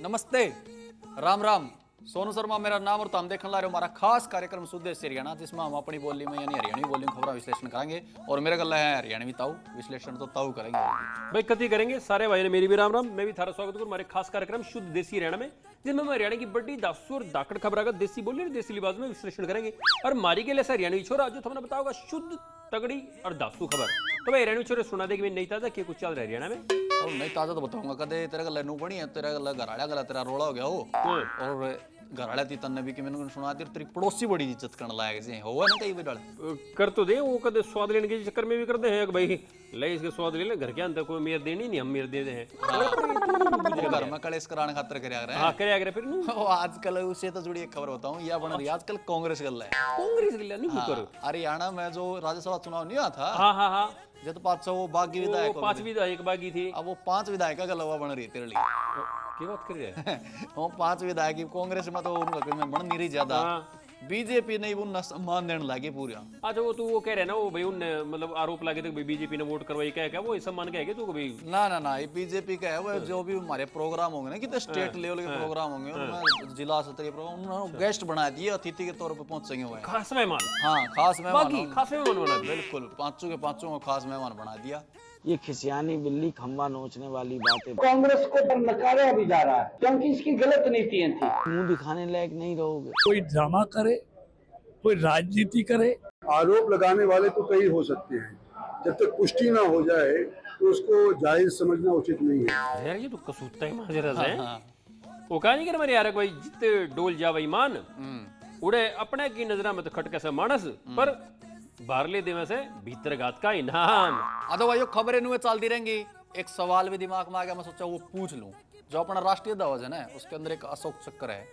नमस्ते, राम राम। सोनू शर्मा मेरा नाम और तुम देखने ला रहे हो हमारा खास कार्यक्रम सुदेश हरियाणा, जिसमें हम अपनी बोली में यानी हरियाणवी बोली में खबर विश्लेषण करेंगे। और मेरे गला है हरियाणवी ताऊ विश्लेषण तो ताऊ करेंगे भाई कति करेंगे सारे भाई ने मेरी भी राम राम। मैं भी थारा स्वागत करूं हमारे खास कार्यक्रम शुद्ध देसी हरियाणा में, जिसमें हम हरियाणा की बड़ी दासू और दाकड़ खबर का देसी बोली और देसी लिबास में विश्लेषण करेंगे। और मारी के लिए ऐसा हरियाणवी छोरा जो तुमने बताओगा शुद्ध तगड़ी और दासू खबर। तो भाई हरियाणवी छोरे सुना देगी नहीं ताजा क्या कुछ चल रहा है हरियाणा में। अब नहीं ताजा तो बताऊंगा कदे तेरे गला नू बनी है, तेरा गला घराड़ा गला तेरा रोड़ा हो गया हो। और घराड़ा ती तन्ने भी कि मैंने सुना दी तेरी पड़ोसी बड़ी इज्जत करने लायक से हो ना कई बार कर तो दे वो कदे स्वाद लेने के चक्कर में भी करते हैं कि भाई ले इसके स्वाद ले ले, घर के अंदर कोई मेर देनी नहीं, हम मेर दे हैं घर में कलेश कराने खातर करया रहे हैं। हाँ करे आगे फिर नू आजकल उससे तो जुड़ी एक खबर बताऊं, यह बन रही है आजकल कांग्रेस गल है। कांग्रेस के लिए नहीं करो। हरियाणा में जो राज्यसभा चुनाव नहीं हुआ था, हाँ हाँ हाँ जब 500 वो बागी विधायक, 5 विधायक बागी थी। अब वो 5 विधायक का गलवा बन रही है तेरे लिए। क्या बात कर रहे हैं? वो 5 विधायक कांग्रेस में तो उनका में बन नहीं रही ज्यादा, बीजेपी ने उन सम्मान देने लगी पूरा। अच्छा वो तू वो कह रहे ना वो भाई उन मतलब आरोप लगे थे बीजेपी ने वोट करवाई, क्या क्या वो सम्मान कहेगा तू भाई? ना ना ना, ये बीजेपी का है। वो जो भी हमारे प्रोग्राम होंगे ना, कितने स्टेट लेवल के प्रोग्राम होंगे, उनमें जिला स्तरीय प्रोग्राम उन्होंने गेस्ट बना दिए, अतिथि के तौर पर पहुंचेंगे वो खास मेहमान। हाँ खास मेहमान, खास मेहमान बना दिया। बिल्कुल पांचों के पांचों को खास मेहमान बना दिया। ये खिसियानी बिल्ली खंबा नोचने वाली बातें कांग्रेस को नकारा भी जा रहा है क्योंकि इसकी गलत नीतियां थी। मुंह दिखाने लायक नहीं रहोगे। कोई ड्रामा करे, कोई राजनीति करे। आरोप लगाने वाले तो कई हो सकते हैं, जब तक पुष्टि ना हो जाए तो उसको जायज समझना उचित नहीं है। यार ये तो कसूता ही माजरा है। वो कहा नहीं कर मेरे यार भाई जितने डोल जावे ईमान उड़े अपने की नजरा में तो खटके से मानस, पर बाहरले देवे से भीतर घात का इनाम। तो भाई खबरें नुए चलती रहेंगी। एक सवाल भी दिमाग में आ गया, मैं सोचा वो पूछ लूं। जो अपना राष्ट्रीय ध्वज है ना, उसके अंदर एक अशोक चक्र है,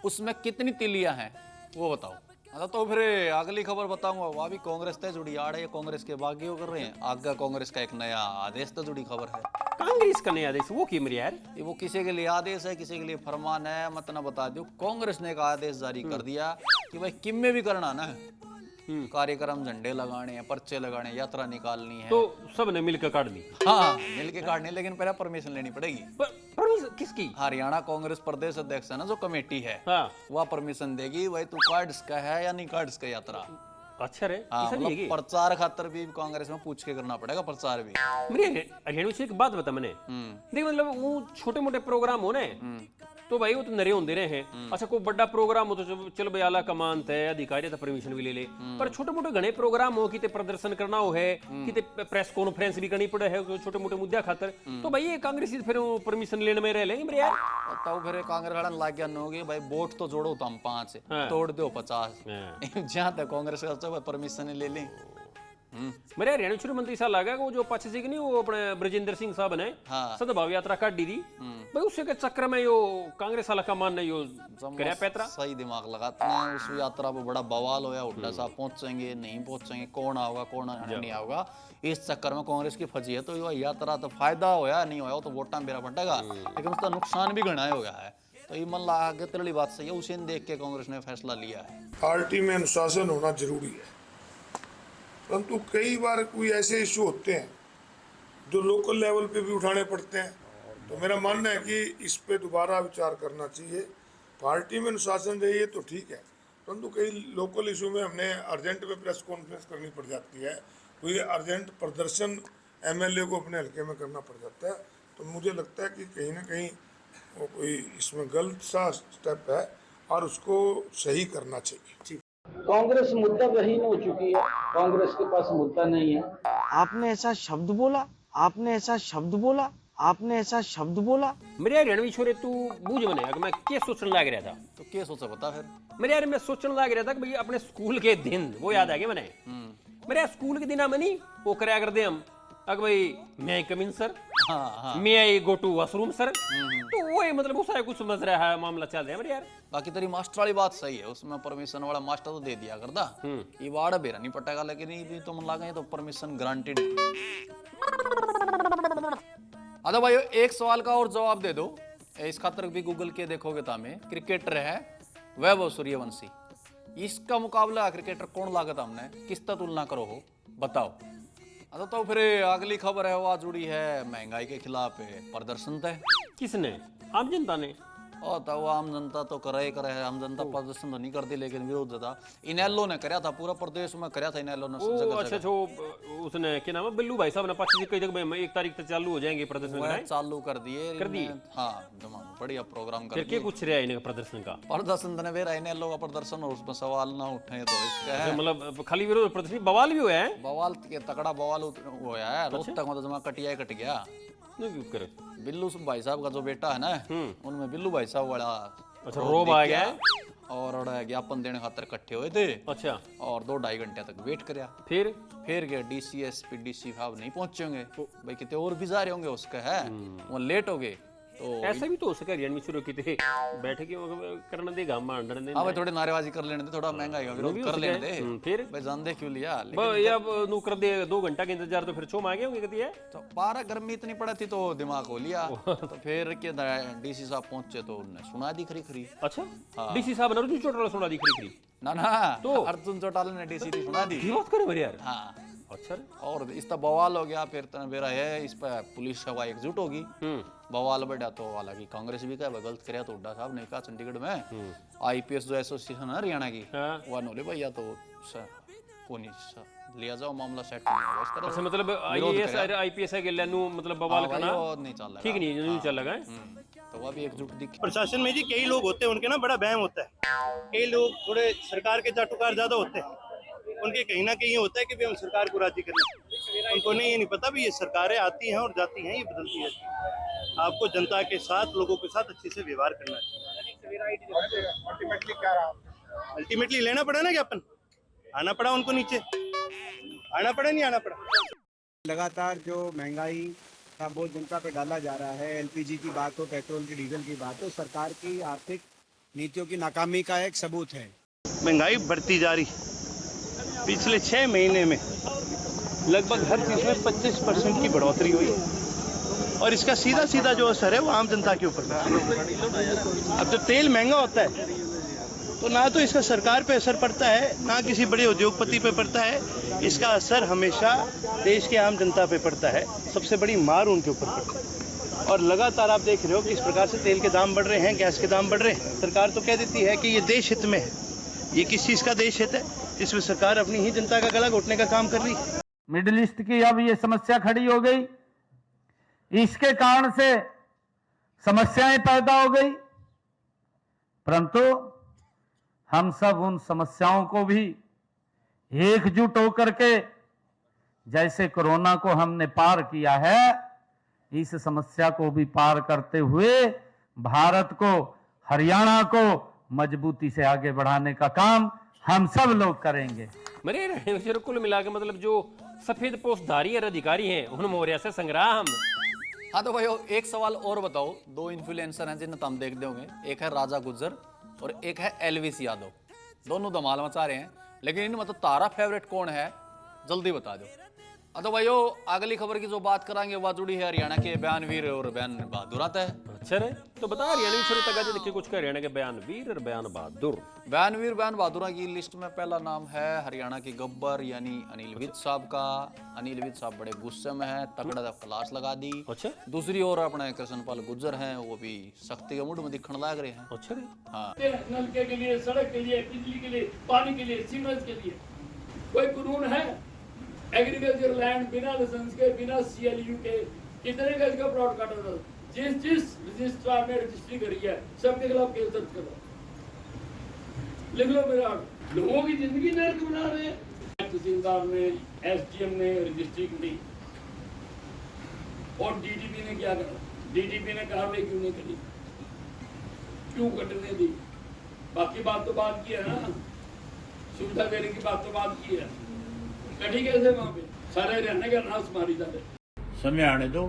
उसमें कितनी तिलियां हैं वो बताओ। तो फिर अगली खबर बताऊंगा, वह भी कांग्रेस से जुड़ी आड़ है, कांग्रेस के बागियों कर रहे हैं आगे। कांग्रेस का एक नया आदेश से जुड़ी खबर है। कांग्रेस का नया आदेश वो की मेरे यार? ये वो किसी के लिए आदेश है, किसी के लिए फरमान है, मत ना बता दो। कांग्रेस ने एक आदेश जारी कर दिया कि भाई किम भी करना ना कार्यक्रम, झंडे लगाने हैं, पर्चे लगाने, यात्रा निकालनी है, तो सब ने मिलकर काट दी। हाँ मिलके काटनी, लेकिन पहले परमिशन लेनी पड़ेगी। परमिशन किसकी? हरियाणा कांग्रेस प्रदेश अध्यक्ष है ना जो कमेटी है, हाँ वह परमिशन देगी भाई तू कार्ड का है या नहीं कार्ड का यात्रा। अच्छा रे हाँ, ऐसा नहीं है कि? प्रचार खातर भी कांग्रेस में पूछ के करना पड़ेगा प्रचार भी। मेरे हरियाणा से एक बात बता मैंने देख, मतलब वो छोटे मोटे प्रोग्राम हो ना तो भाई वो तो नरे होते रहे हैं। अच्छा कोई बड़ा प्रोग्राम हो तो चलो भाई आला कमान है अधिकारी था परमिशन भी ले ले, पर छोटे मोटे घने प्रोग्राम हो कि प्रदर्शन करना हो है कि प्रेस कॉन्फ्रेंस भी करनी पड़े है छोटे मोटे मुद्दे खातर, तो भाई ये कांग्रेस फिर परमिशन लेने में रह लेंगे मेरे यार। तब फिर कांग्रेस वाला लाग गया होगी भाई वोट तो जोड़ो तुम 5 तोड़ दो 50 जहां तक कांग्रेस का परमिशन ले लें। मेरे हरियाणा शुरू मंत्री साहब लगा वो जो पाछे से नहीं वो अपने ब्रजेंद्र सिंह साहब ने सद्भाव यात्रा काटी थी भाई, उससे के चक्कर में यो कांग्रेस वाला का मान यो करया पैतरा। सही दिमाग लगाते हैं उस यात्रा पे, बड़ा बवाल होया, हुड्डा साहब पहुंचेंगे नहीं पहुंचेंगे, कौन आओगा कौन नहीं आओगा, इस चक्कर में कांग्रेस की फंसी है। तो यो यात्रा तो फायदा होया नहीं होया वो तो वोटा मेरा बटेगा, लेकिन उसका नुकसान भी घना हो गया है। तो ये मन लगा तेरी बात सही है, उसे देख के कांग्रेस ने फैसला लिया है। पार्टी में अनुशासन होना जरूरी है, परंतु कई बार कोई ऐसे इशू होते हैं जो लोकल लेवल पे भी उठाने पड़ते हैं। तो मेरा मानना है कि इस पे दोबारा विचार करना चाहिए। पार्टी में अनुशासन रही है तो ठीक है, परंतु कई लोकल इशू में हमने अर्जेंट में प्रेस कॉन्फ्रेंस करनी पड़ जाती है, कोई अर्जेंट प्रदर्शन एमएलए को अपने हल्के में करना पड़ जाता है। तो मुझे लगता है कि कहीं ना कहीं वो कोई इसमें गलत सा स्टेप है और उसको सही करना चाहिए। कांग्रेस मुद्दा विहीन हो चुकी है, कांग्रेस के पास मुद्दा नहीं है। आपने ऐसा शब्द बोला, आपने ऐसा शब्द बोला, आपने ऐसा शब्द बोला। मेरे यार हरियाणवी छोरे तू बूझ बने अगर मैं क्या सोचने लग रहा था। तो क्या सोचा बता फिर? मेरे यार मैं सोचने लग रहा था कि भाई अपने स्कूल के दिन वो याद आ गया मैंने। मेरे स्कूल के दिन में नहीं वो कराया करते हम अगर भाई मैं कम इन सर, मैं आई गो टू वॉशरूम सर, तो वो मतलब वो सारा कुछ समझ रहा है मामला चल रहा है मेरे यार। बाकी तेरी मास्टर वाली बात सही है, उसमें परमिशन वाला मास्टर तो दे दिया करता, ये वाड़ा बेरा नहीं पटेगा, लेकिन ये भी तो मन लगा तो परमिशन ग्रांटेड। अच्छा भाई एक सवाल का और जवाब दे दो, इस खातर भी गूगल के देखोगे तो हमें क्रिकेटर है वैभव सूर्यवंशी, इसका मुकाबला क्रिकेटर कौन लागत हमने किसका तुलना करो हो बताओ। अच्छा तो फिर अगली खबर है वह जुड़ी है महंगाई के खिलाफ प्रदर्शन तय। किसने? आम जनता ने। और था वो आम जनता तो करे ही करे है, आम जनता प्रदर्शन तो नहीं करती, लेकिन विरोध था इनेलो ने कराया था, पूरा प्रदेश में कराया था इनेलो ने ओ जगह अच्छा जो उसने क्या नाम है बिल्लू भाई साहब ने 25 कई जगह 1 तारीख तक चालू हो जाएंगे प्रदर्शन जगह कराए चालू कर दिए, कर दिए? हाँ जमा बढ़िया प्रोग्राम कर फिर दिए। क्या कुछ रहा इनका प्रदर्शन का? प्रदर्शन तो फिर इनेलो का प्रदर्शन और उसमें सवाल ना उठे तो इसका है मतलब खाली विरोध प्रदर्शन बवाल भी हुआ है? बवाल के तगड़ा बवाल हुआ है, रोहतक में तो जमा कटिया ही कट गया। नहीं क्यों करे? बिल्लू भाई साहब का जो बेटा है ना, उनमें बिल्लू भाई साहब वाला अच्छा रोब आ गया और ज्ञापन देने खातर इकट्ठे हुए थे। अच्छा और 2-2.5 घंटे तक वेट करया, फिर गया डीसी एसपी डीसी साहब नहीं पहुंचे होंगे भाई, कितने और भी जा रहे होंगे उसका है, वो लेट हो गए तो ऐसा भी तो हो सका हरियाणा में शुरू की थे बैठे के करना देगा मांडने दे हाँ भाई थोड़ी नारेबाजी कर लेने दे, थोड़ा महंगाई का विरोध कर लेने दे, फिर भाई जान दे क्यों लिया। या नु कर दे 2 घंटा के इंतजार तो फिर चोम आ गए होंगे कदी है तो 12 गर्मी इतनी पड़ा थी तो दिमाग हो लिया तो फिर के डीसी साहब पहुंचे तो उन्होंने सुना दी खरी खरी। अच्छा डीसी साहब ने अर्जुन चौटाला सुना दी खरी ना तो अर्जुन चौटाला ने डीसी की सुना दी, की बात करे मेरे यार। हाँ अच्छा और इस तरह बवाल हो गया, फिर मेरा है इस पर पुलिस सभा एकजुट होगी, बवाल बढ़ा तो हालांकि कांग्रेस भी कहा गलत कराया तो हुड्डा साहब ने कहा चंडीगढ़ में आईपीएस जो एसोसिएशन है हरियाणा की वह नोले भैया तो कौन लिया जाओ मामला सेट नहीं होगा इस तरह। अच्छा मतलब आईएएस आईपीएस के लेनु मतलब बवाल करना नहीं चल रहा, ठीक नहीं चल रहा है तो वह भी एकजुट दिख। प्रशासन में जी कई लोग होते हैं उनके ना बड़ा वहम होता है, कई लोग थोड़े सरकार के चाटुकार ज्यादा होते हैं, उनके कहीं ना कहीं होता है कि भी हम सरकार को राजी कर लें, उनको नहीं ये नहीं पता भी ये सरकारें आती हैं और जाती हैं, ये बदलती है। आपको जनता के साथ लोगों के साथ अच्छे से व्यवहार करना चाहिए। अल्टीमेटली लेना पड़ा ना ज्ञापन, आना पड़ा उनको नीचे, आना पड़ा नहीं आना पड़ा। लगातार जो महंगाई का बोझ जनता पे डाला जा रहा है, एलपीजी की बात हो, पेट्रोल की डीजल की बात हो, सरकार की आर्थिक नीतियों की नाकामी का एक सबूत है। महंगाई बढ़ती जा रही, पिछले 6 महीने में लगभग हर चीज में 25% की बढ़ोतरी हुई और इसका सीधा सीधा जो असर है वो आम जनता के ऊपर पड़ता है। अब जब तेल महंगा होता है तो ना तो इसका सरकार पे असर पड़ता है ना किसी बड़े उद्योगपति पे पड़ता है, इसका असर हमेशा देश के आम जनता पे पड़ता है, सबसे बड़ी मार उनके ऊपर पड़ती है। और लगातार आप देख रहे हो कि इस प्रकार से तेल के दाम बढ़ रहे हैं, गैस के दाम बढ़ रहे हैं। सरकार तो कह देती है कि ये देश हित में है, ये किस चीज़ का देश हित है जिसमें सरकार अपनी ही जनता का गला घोटने का काम कर रही है। मिडिल ईस्ट की अब ये समस्या खड़ी हो गई, इसके कारण से समस्याएं पैदा हो गई, परंतु हम सब उन समस्याओं को भी एकजुट होकर के जैसे कोरोना को हमने पार किया है, इस समस्या को भी पार करते हुए भारत को, हरियाणा को मजबूती से आगे बढ़ाने का काम हम सब लोग करेंगे। मेरे कुल मिला के मतलब जो सफेद पोस्टधारी अधिकारी हैं उन मौर्य से संग्राम। हाँ तो भाई एक सवाल और बताओ, 2 इन्फ्लुएंसर हैं जिन्हें तुम देखते होंगे, एक है राजा गुज्जर और एक है एलविस यादव, दोनों धमाल मचा रहे हैं, लेकिन इनमें तो तारा फेवरेट कौन है जल्दी बता दो। तो भाई अगली खबर की जो बात कराएंगे वह जुड़ी है हरियाणा के बयानवीर और बयान बहादुर आता है। अच्छा रे तो बता हरियाणवी छोटे तक देखिए कुछ हरियाणा के बयानवीर और बयान बहादुर। बयानवीर बयान बहादुर की लिस्ट में पहला नाम है हरियाणा के गब्बर यानी अनिल विज साहब का। अनिल विज साहब बड़े गुस्से में है, तगड़ा क्लास लगा दी। अच्छा दूसरी ओर अपने कृष्णपाल गुज्जर हैं, वो भी सख्ती के मूड में दिखने लग रहे हैं। अच्छा रे हाँ नलके के लिए, सड़क के लिए, बिजली के लिए, पानी के लिए, सीमेंट के लिए कोई कानून है? एग्रीकल्चर लैंड बिना लाइसेंस के, बिना सीएलयू के कितने गज का प्लॉट काटा था? जिस रजिस्ट्रार ने रजिस्ट्री करी है सबके खिलाफ केस दर्ज करो, लिख लो मेरा। लोगों की जिंदगी नर्क बना रहे हैं। तहसीलदार ने, एसडीएम ने रजिस्ट्री की और डीडीपी ने क्या करा? डीडीपी ने कार्रवाई क्यों नहीं करी? क्यों कटने दी? बाकी बात तो बात की है ना, सुविधा देने की बात तो बात की है, कटी कैसे वहां पे? सारे रहने का नाश मारी जा रहे। समय आने दो,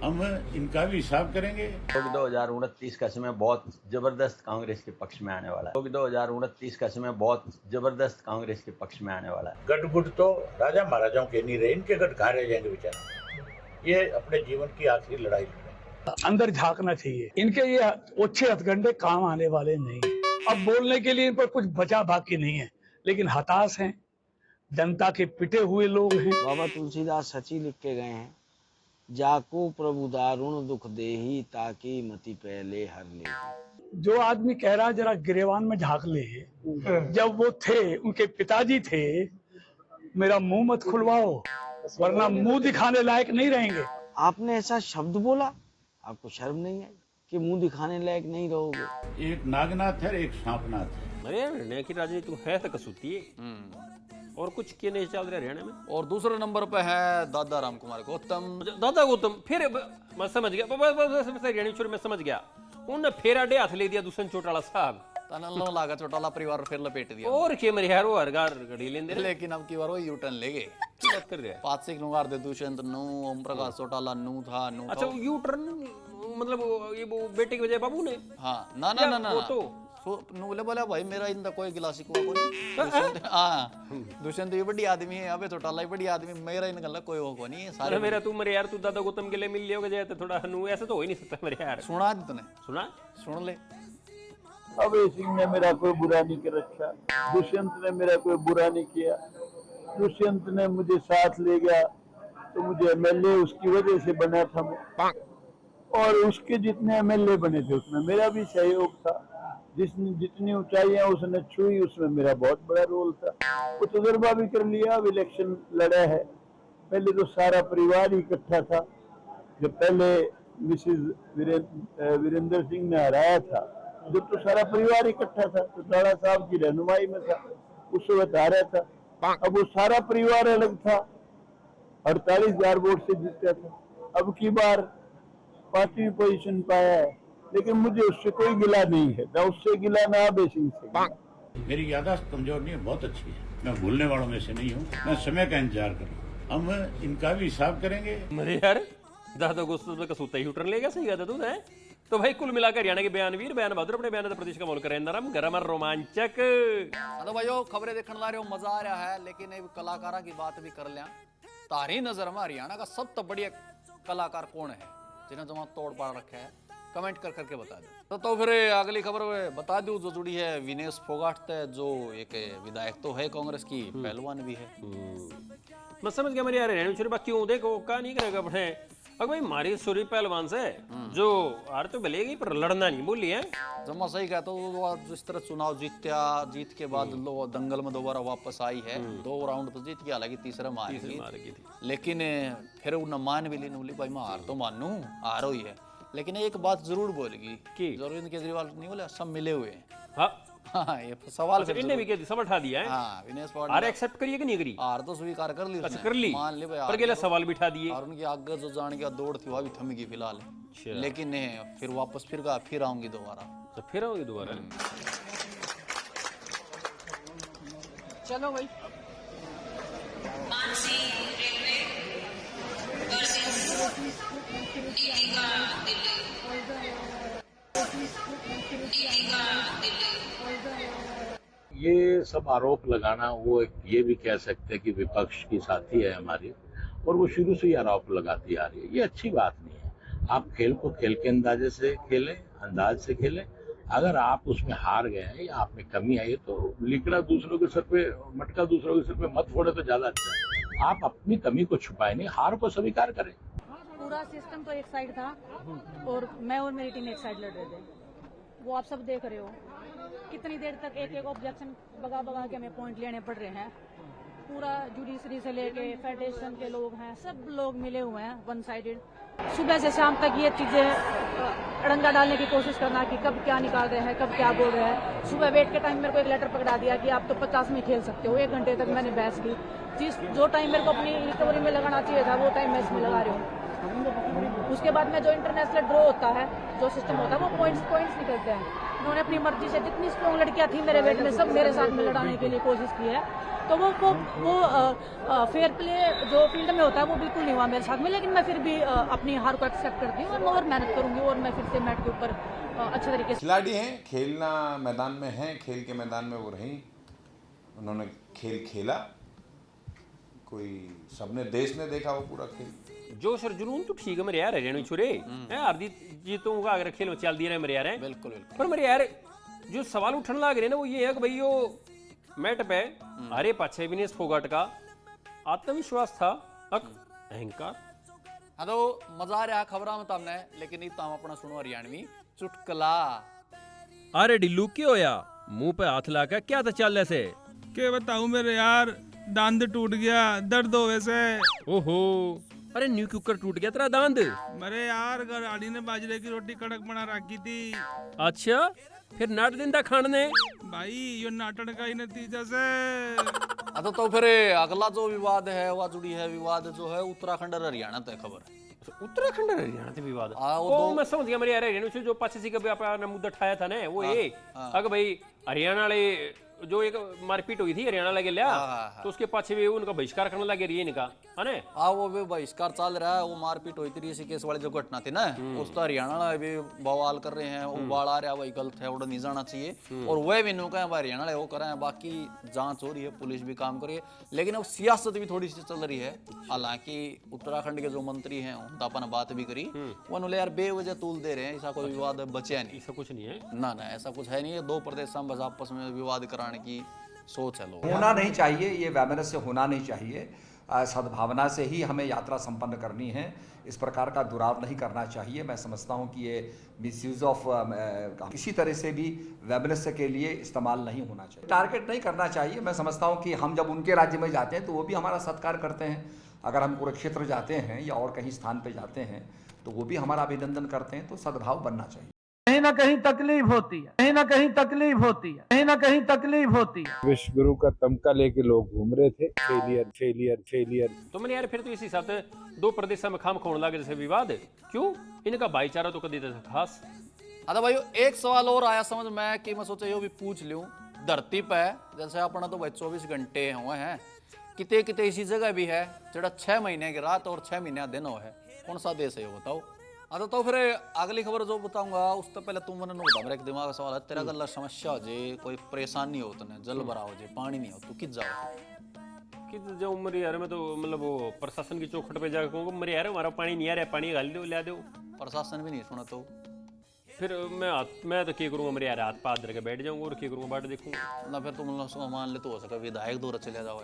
हम इनका भी हिसाब करेंगे। 2029 का समय बहुत जबरदस्त कांग्रेस के पक्ष में आने वाला है। 2029 का समय बहुत जबरदस्त कांग्रेस के पक्ष में आने वाला है। गठगुट तो राजा महाराजाओं के नहीं रहे, इनके गठ कहाँ रह जाएंगे बेचारा। ये अपने जीवन की आखिरी लड़ाई लड़ रहे हैं। अंदर झांकना चाहिए, इनके ये ओछे हथकंडे काम आने वाले नहीं। अब बोलने के लिए इन पर कुछ बचा बाकी नहीं है, लेकिन हताश हैं, जनता के पिटे हुए लोग हैं। बाबा तुलसीदास सची लिख के गए हैं, जाको प्रभु दारुण दुख देही ताकि मति पहले हर ले। जो आदमी कह रहा है जरा गिरेवान में झांक ले, जब वो थे उनके पिताजी थे, मेरा मुंह मत खुलवाओ वरना मुंह दिखाने लायक नहीं रहेंगे। आपने ऐसा शब्द बोला, आपको शर्म नहीं आई कि मुंह दिखाने लायक नहीं रहोगे? एक नागनाथ है, एक सांपनाथ है। अरे हरियाणा की राजनीति है तो कसूती है, और कुछ क्यों नहीं चल रहा हरियाणा में। और दूसरे नंबर पे है दादा राम कुमार गौतम। दादा गौतम फिर मैं समझ गया, हरियाणा मैं समझ गया, उन्होंने फिर आडे हाथ ले दिया दुष्यंत चौटाला साहब, तनल लागा चौटाला परिवार फिर लपेट दिया। और के मेरे यार वो हरगार घड़ी लेंदे, लेकिन अब की बार वो यू टर्न ले गए। बात कर रहे हैं 5 सिख नुगार दे दुष्यंत नू, ओम प्रकाश चौटाला नू था नू। अच्छा यू टर्न मतलब ये वो बेटे की वजह बाबू ने। हाँ ना ना ना ना वो तो बोले बोला भाई मेरा इंदा कोई गिलासी को कोई। हाँ दुष्यंत ये बड़ी आदमी है, अबे चौटाला बड़ी आदमी, मेरा इन गल्ला कोई हो नहीं है सारे। मेरा तू मेरे यार तू दादा गौतम के लिए मिल लियोगे जाए तो थोड़ा नू ऐसे तो हो ही नहीं सकता मेरे यार। सुना दी तूने? सुना सुन ले। अभय सिंह ने मेरा कोई बुरा नहीं कर रखा, दुष्यंत ने मेरा कोई बुरा नहीं किया। दुष्यंत ने मुझे साथ ले गया तो मुझे एमएलए उसकी वजह से बना था मैं, और उसके जितने एमएलए बने थे उसमें मेरा भी सहयोग था। जितनी ऊंचाइयां उसने छुई उसमें मेरा बहुत बड़ा रोल था। वो तजुर्बा भी कर लिया, अब इलेक्शन लड़ा है। पहले तो सारा परिवार ही इकट्ठा था, जब पहले मिसेज वीरेंद्र सिंह ने हराया था जब तो सारा परिवार इकट्ठा था, तो चौटाला साहब की रहनुमाई में था, उस वक्त हारा था। अब वो सारा परिवार अलग था, 48,000 वोट से जीता था। अब की बार 5वीं पोजीशन पाया है, लेकिन मुझे उससे कोई गिला नहीं है, ना उससे गिला ना अभय सिंह से। मेरी याददाश्त कमजोर नहीं है, बहुत अच्छी है, मैं भूलने वालों में से नहीं हूँ। मैं समय का इंतजार कर रहा हूँ, हम इनका भी हिसाब करेंगे। मेरे यार दादा गोस्तु में कसूता ही टर्न ले गया, सही कहता तू है। तो भाई कुल मिलाकर हरियाणा के बयानवीर बयान बहादुर अपने बयान प्रदेश का मोल करें नरम गरम और रोमांचक। तो भाइयों खबरें देखने ला रहे हो, मजा आ रहा है, लेकिन एक कलाकारा की बात भी कर लिया। तारी नजर में हरियाणा का सबसे बढ़िया कलाकार कौन है जिन्हें जमा तोड़ पाड़ रखा है, कमेंट कर करके बता दो। तो फिर अगली खबर बता दूं जो जुड़ी है विनेश फोगाट, जो एक विधायक तो है कांग्रेस की, पहलवान भी है। मैं समझ गया मेरे यार हरियाणा क्यों देखो का नहीं करेगा अपने। अगर भाई मारी सूरी पहलवान से जो हार तो मिलेगी पर लड़ना नहीं बोली है। जमा सही कहता तो जिस तरह चुनाव जीत के बाद दंगल में दोबारा वापस आई है, 2 राउंड तो जीत गया, हालांकि तीसरा मार गई थी, लेकिन फिर उन्हें मान भी ली बोली भाई मैं हार तो मानू, हार ही है। लेकिन एक बात जरूर बोलेगी कि अरविंद केजरीवाल नहीं बोला सब मिले हुए हैं। हाँ ये सवाल अच्छा, इन्हें भी क्या सब उठा दिया है। हाँ विनेश फोगाट हार एक्सेप्ट करिए कि नहीं करी? हार तो स्वीकार कर ली उसने, अच्छा कर ली, मान ले भाई, पर गेला सवाल बिठा दिए, और उनकी आगे जो जाने की दौड़ थी वह भी थम गई फिलहाल। लेकिन फिर वापस फिर आऊंगी दोबारा। तो फिर आऊंगी दोबारा। चलो भाई ये सब आरोप लगाना, वो ये भी कह सकते हैं कि विपक्ष की साथी है हमारी, और वो शुरू से ही आरोप लगाती आ रही है। ये अच्छी बात नहीं है। आप खेल को खेल के अंदाजे से खेलें, अंदाज से खेलें। अगर आप उसमें हार गए हैं या आप में कमी आई है तो लिखना दूसरों के सर पे, मटका दूसरों के सर पे मत फोड़े तो ज्यादा अच्छा है। आप अपनी कमी को छुपाए नहीं, हार को स्वीकार करें। पूरा सिस्टम तो एक साइड था और मैं और मेरी टीम एक साइड लड़ रहे थे, वो आप सब देख रहे हो। कितनी देर तक एक ऑब्जेक्शन बगा के हमें पॉइंट लेने पड़ रहे हैं। पूरा जुडिशरी से लेके फेडरेशन के लोग हैं, सब लोग मिले हुए हैं वन साइडेड। सुबह से शाम तक ये चीजें अड़ंगा डालने की कोशिश करना कि कब क्या निकाल रहे हैं, कब क्या बोल रहे हैं। सुबह वेट के टाइम मेरे को एक लेटर पकड़ा दिया कि आप तो 50 में खेल सकते हो। 1 घंटे तक मैंने बहस की। जो टाइम मेरे को अपनी रिकवरी में लगाना चाहिए था वो टाइम मैं इसमें लगा रही हूँ। उसके बाद में जो इंटरनेशनल ड्रॉ होता है, जो सिस्टम होता है, वो पॉइंट्स निकलते हैं। उन्होंने अपनी मर्जी से जितनी स्ट्रॉन्ग लड़कियां थी मेरे वेट में सब मेरे साथ में लड़ाने के लिए कोशिश की है। तो वो फेयर प्ले जो फील्ड में होता है वो बिल्कुल नहीं हुआ मेरे साथ में। लेकिन मैं फिर भी अपनी हार को एक्सेप्ट करती हूँ और मेहनत करूंगी और मैं फिर से मैट के ऊपर अच्छे तरीके से। खिलाड़ी हैं, खेलना मैदान में हैं, खेल के मैदान में वो रहीं, उन्होंने खेल खेला। कोई सबने देश ने देखा वो पूरा खेल। जोश और जुनून तो ठीक है मेरे यार हरियाणा छुरे है, हार जीतों का अगर खेल में चल दिया मेरे यार है बिल्कुल। पर मेरे यार जो सवाल उठने लग रहे ना वो ये है कि भाई यो मैट पे हरे पाछे विनेश फोगाट का आत्मविश्वास था, अहंकार हाँ तो मजा आ रहा खबरा में तमने, लेकिन इतना अपना सुनो हरियाणवी चुटकला। अरे ढिल्लू क्यों होया, मुंह पे हाथ लाकर क्या था चल ऐसे? के बताऊं मेरे यार, दांत टूट गया, दर्द हो वैसे। ओहो, अरे न्यू कुकर टूट गया तेरा दांत? मेरे यार गाड़ी ने बाजरे की रोटी कड़क बना रखी थी। अच्छा, फिर नाट दिन था खाने भाई यो नाटन का ही नतीजा से। तो फिर अगला जो विवाद है वह जुड़ी है, विवाद जो है उत्तराखंड और हरियाणा तय खबर है। उत्तराखंड और हरियाणा से विवाद? वो मैं समझ गया मेरे यार, हरियाणा से जो 85 का आपने मुद्दा उठाया था ना, वो ये अगर भाई हरियाणा वाले जो एक मारपीट हुई थी हरियाणा लगे लिया, तो उसके पाछे भी उनका बहिष्कार करने लगे रही इनका, है ना? वो भी बहिष्कार चल रहा है, वो मारपीट हुई थी ऋषिकेश वाली जो घटना थी ना, उस तो हरियाणा वाले भी बवाल कर रहे हैं, उबाल आ रहा है, वही गलत है, वो नहीं जाना चाहिए। और वह भी नुका है हरियाणा वाले वो कर रहे हैं, बाकी जांच हो रही है, पुलिस भी काम कर रही है, लेकिन अब सियासत भी थोड़ी सी चल रही है। हालांकि उत्तराखंड के जो मंत्री हैं उनका अपन बात भी करी, उन्होंने यार बेवजह तूल दे रहे हैं, ऐसा कोई विवाद बचा नहीं, ऐसा कुछ नहीं है ना, ऐसा कुछ है नहीं है। दो प्रदेश बस आपस में विवाद कराने की सोच है लोग। होना नहीं चाहिए, ये वैमनस्य होना नहीं चाहिए। सद्भावना से ही हमें यात्रा संपन्न करनी है, इस प्रकार का दुराव नहीं करना चाहिए। मैं समझता हूँ कि ये मिसयूज ऑफ किसी तरह से भी वैमनस्य के लिए इस्तेमाल नहीं होना चाहिए, टारगेट नहीं करना चाहिए। मैं समझता हूँ कि हम जब उनके राज्य में जाते हैं तो वो भी हमारा सत्कार करते हैं, अगर हम कुरुक्षेत्र जाते हैं या और कहीं स्थान पर जाते हैं तो वो भी हमारा अभिनंदन करते हैं, तो सद्भाव बनना चाहिए। कहीं ना कहीं तकलीफ होती है, कहीं ना कहीं तकलीफ होती है, कहीं ना कहीं तकलीफ होती है। विश्व गुरु का तमका लेके लोग घूम रहे थे, फेलियर फेलियर फेलियर। तो मैंने यार फिर तो इसी साथ दो प्रदेश में खाम खोने लगे जैसे विवाद, क्यों? इनका भाईचारा तो कभी था खास। अरे भाई एक सवाल और आया समझ में कि मैं सोचा यो भी पूछ लूं। धरती पे जैसे अपना तो भाई 24 घंटे हुए हैं, किते किते इसी जगह भी है जरा 6 महीने की रात और 6 महीने दिन हो है, कौन सा देश है ये बताओ? तो फिर अगली खबर जो बताऊंगा उससे पहले तुम मैंने बता, मेरा एक दिमाग का सवाल है, तेरा गला समस्या हो जाए, कोई परेशानी हो तो जल भरा हो जाए, पानी नहीं हो तो किस जाओ? कि जो मेरे यार में तो मतलब वो प्रशासन की चौखट पे जाकर कहूँगा मेरे यार हमारा पानी नहीं आ रहा है, पानी गाल दो, ला दो। प्रशासन भी नहीं सुना तो फिर मैं तो क्या करूँगा, मेरे यार हाथ पाथ धर के बैठ जाऊंगा और क्या करूँगा, बाट देखूंगा ना। फिर तुम मान ले तो हो सका विधायक दूर चले जाओ।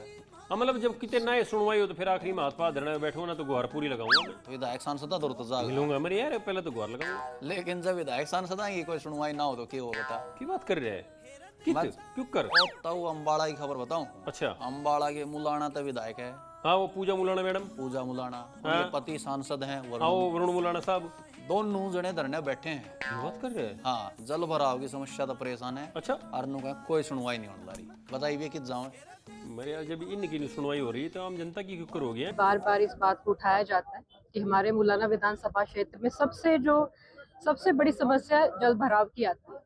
हाँ मतलब जब कितने नए सुनवाई हो तो फिर आखिरी में हाथ पाथ धरने में बैठूंगा ना तो गुहार पूरी लगाऊंगा मैं। तो विधायक सांसद दूर तो जा मिलूंगा मेरे यार, पहले तो गुहार लगाऊंगा। लेकिन जब विधायक सांसद आएंगे कोई सुनवाई ना हो तो क्या हो बता? की बात कर रहे हैं? क्यों कर? अम्बाड़ा की खबर बताऊं? अच्छा, अम्बाड़ा के मुलाना तो विधायक है। हाँ वो पूजा मुलाना मैडम, पूजा मुलाना पति सांसद हैं वरुण मुलाना साहब, दोनों जने धरने बैठे हैं। बात कर रहे हैं? हाँ, जल भराव की समस्या तो परेशान है। अच्छा, अरनू का कोई सुनवाई नहीं होने रही, बताइए किस जाओ? मेरे यार जब इनकी सुनवाई हो रही है तो आम जनता की क्यों हो गया? बार बार इस बात को उठाया जाता है कि हमारे मुलाना विधानसभा क्षेत्र में सबसे बड़ी समस्या जल भराव की आती है,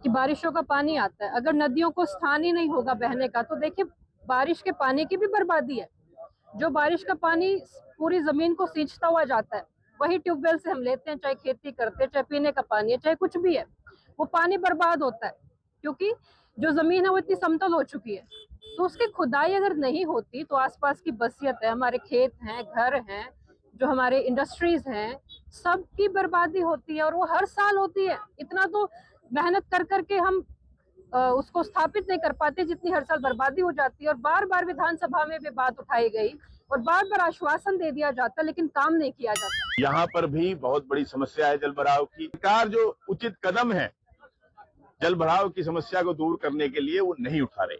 कि बारिशों का पानी आता है, अगर नदियों को स्थान ही नहीं होगा बहने का तो देखिए बारिश के पानी की भी बर्बादी है। जो बारिश का पानी पूरी जमीन को सींचता हुआ जाता है, वही ट्यूबवेल से हम लेते हैं, चाहे खेती करते हैं, चाहे पीने का पानी है, चाहे कुछ भी है, वो पानी बर्बाद होता है क्योंकि जो जमीन है वो इतनी समतल हो चुकी है। तो उसकी खुदाई अगर नहीं होती तो आसपास की बसियत है, हमारे खेत हैं, घर हैं, जो हमारे इंडस्ट्रीज हैं, सबकी बर्बादी होती है और वो हर साल होती है। इतना तो मेहनत कर करके हम उसको स्थापित नहीं कर पाते जितनी हर साल बर्बादी हो जाती है। और बार बार विधानसभा में भी बात उठाई गई और बार बार आश्वासन दे दिया जाता लेकिन काम नहीं किया जाता। यहाँ पर भी बहुत बड़ी समस्या है जल भराव की। सरकार जो उचित कदम है जल भराव की समस्या को दूर करने के लिए वो नहीं उठा रही।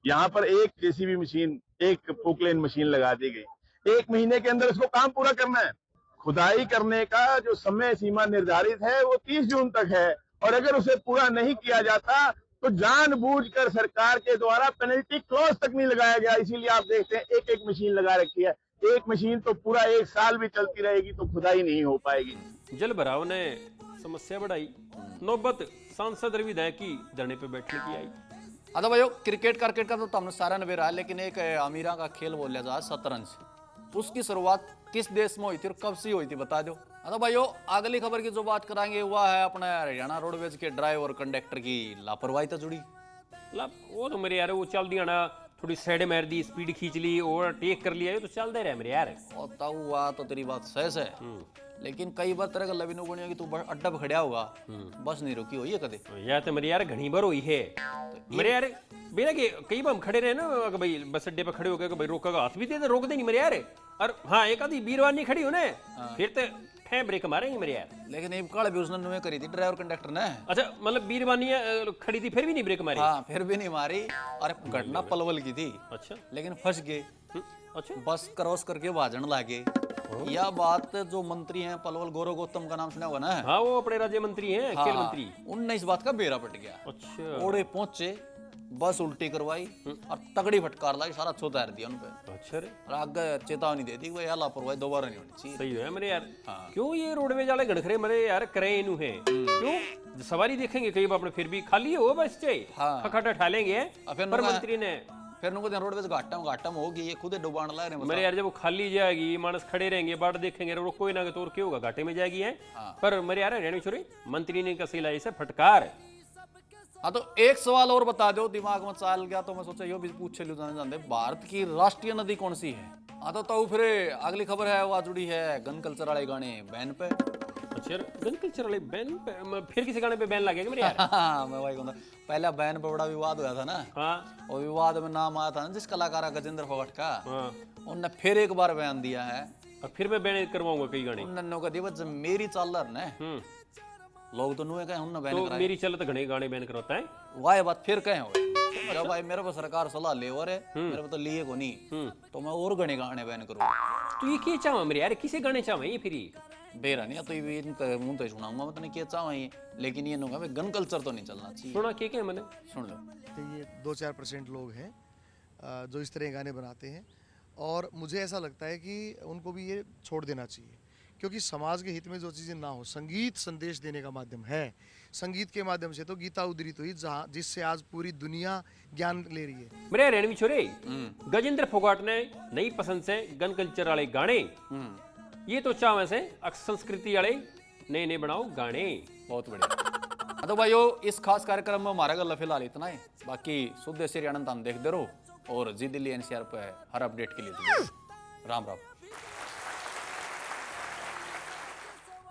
यहाँ पर एक जेसीबी मशीन, एक पोकलेन मशीन लगा दी गई, 1 महीने के अंदर इसको काम पूरा करना है। खुदाई करने का जो समय सीमा निर्धारित है वो 30 जून तक है और अगर उसे पूरा नहीं किया जाता तो जानबूझकर सरकार के द्वारा पेनल्टी क्लॉज तक नहीं लगाया गया। इसीलिए आप देखते हैं एक एक मशीन लगा रखी है। एक मशीन तो पूरा 1 साल भी चलती रहेगी तो खुदाई नहीं हो पाएगी। जल भराव ने समस्या बढ़ाई, नौबत सांसद और विधायक की धरने पे बैठने की आई। अच्छा भाई क्रिकेट का तो तुमने सारा नबे रहा, लेकिन एक अमीरा का खेल बोल जा शतरंज, उसकी शुरुआत किस देश में हुई थी और कब से हुई थी बता दो। अच्छा भाइयों अगली खबर की जो बात कराएंगे वह है अपना हरियाणा रोडवेज के ड्राइवर कंडक्टर की लापरवाही तो जुड़ी। वो तो मेरे यार वो चल दिया ना, थोड़ी साइड मार दी, स्पीड खींच ली और टेक कर लिया, ये तो चलते रहे मेरे यार। हुआ तो तेरी बात सही है, लेकिन कई बार तेरे गला भी नहीं बनी होगी, तू अड्डा पे खड़ा होगा, बस नहीं रुकी हुई है कदे। या तो मेरे यार घनी बार हुई है मेरे यार। बिना कि कई बार हम खड़े रहे ना कि भाई बस अड्डे पे खड़े हो गए कि भाई रोका हाथ भी दे रोक दे नहीं मेरे यार। और हाँ एक आधी बीरवानी खड़ी हो ना फिर तो ठे ब्रेक मारेंगे मेरे यार। लेकिन ये काल भी उसने नुए करी थी ड्राइवर कंडक्टर ने। अच्छा मतलब बीरवानी खड़ी थी फिर भी नहीं ब्रेक मारी? हाँ फिर भी नहीं मारी। और घटना पलवल की थी। अच्छा लेकिन फंस गए। अच्छा बस क्रॉस करके भाजन लागे। यह बात जो मंत्री हैं पलवल गौरव गौतम का नाम सुना होगा ना? हाँ वो अपने राज्य मंत्री हैं खेल मंत्री। उनने इस बात का बेरा पट गया। अच्छा ओड़े पहुंचे बस उल्टी करवाई और तगड़ी फटकार लाई सारा छोतार दिया उनपे। अच्छा रे और आगे चेतावनी दे दी भाई लापरवाही दोबारा नहीं होनी चाहिए। सही है मेरे यार। क्यों ये रोडवेज वाले गणखरे मेरे यार करे इनू है क्यों सवारी देखेंगे कई बार अपने फिर भी खाली हो बस चाहिए खखट उठा लेंगे पर मंत्री ने फिर उनको रोडवेज घाटा में होगी ये खुद डुबान ला रहे हैं। मेरे यार जब वो खाली जाएगी मानस खड़े रहेंगे बाट देखेंगे कोई ना तो क्या होगा घाटे में जाएगी है। पर मेरे यार रेणुचुरी मंत्री ने कसी लाई से फटकार। हाँ तो एक सवाल और बता दो दिमाग में चाल गया तो मैं सोचा यो भी पूछ लूं जानते भारत की राष्ट्रीय नदी कौन सी है? हाँ तो फिर अगली खबर है वो जुड़ी है गन कल्चर वाले गाने बैन पे। अच्छा गन कल्चर वाले बैन पे फिर किसी गाने पे बैन लगेगा मेरे यार? हाँ मैं वही कहूँगा पहला बैन पे बड़ा विवाद हुआ था ना। हाँ और विवाद में नाम आया था ना जिस कलाकार गजेंद्र फोगाट का। उनने फिर एक बार बयान दिया है और फिर मैं बैन करवाऊंगा कई गाने। उन्होंने कहा दिवस मेरी चाल रहा लोग तो नुए कहे उन्होंने बैन तो मेरी चल तो घने गाने बैन करवाता है वाह बात फिर कहे हो जब भाई मेरे को सरकार सलाह ले और मेरे को तो लिए को नहीं तो मैं और घने गाने बैन करूँ। तो ये क्या चाह मेरे यार किसे गाने चाह ये फिर बेरा नहीं तो ये मुंह तो सुनाऊंगा मैं तो क्या चाह ये लेकिन ये नुगा गन कल्चर तो नहीं चलना चाहिए। सुना क्या मैंने सुन लो। ये 2-4% लोग हैं जो इस तरह के गाने बनाते हैं और मुझे ऐसा लगता है कि उनको भी ये छोड़ देना चाहिए क्योंकि समाज के हित में जो चीज़ें ना हो। संगीत संदेश देने का माध्यम है। संगीत के माध्यम से तो गीता उद्धृत हुई जहाँ जिससे आज पूरी दुनिया ज्ञान ले रही है। मेरे रेणवी छोरे गजेंद्र फोगाट ने नई पसंद से गन कल्चर वाले गाने ये तो चाव से संस्कृति वाले नए नए बनाओ गाने। बहुत बढ़िया। तो भाइयों इस खास कार्यक्रम में हमारा गला फिलहाल इतना है। बाकी शुद्ध श्री अनंत हम देखते रहो और जी दिल्ली NCR पे हर अपडेट के लिए राम राम।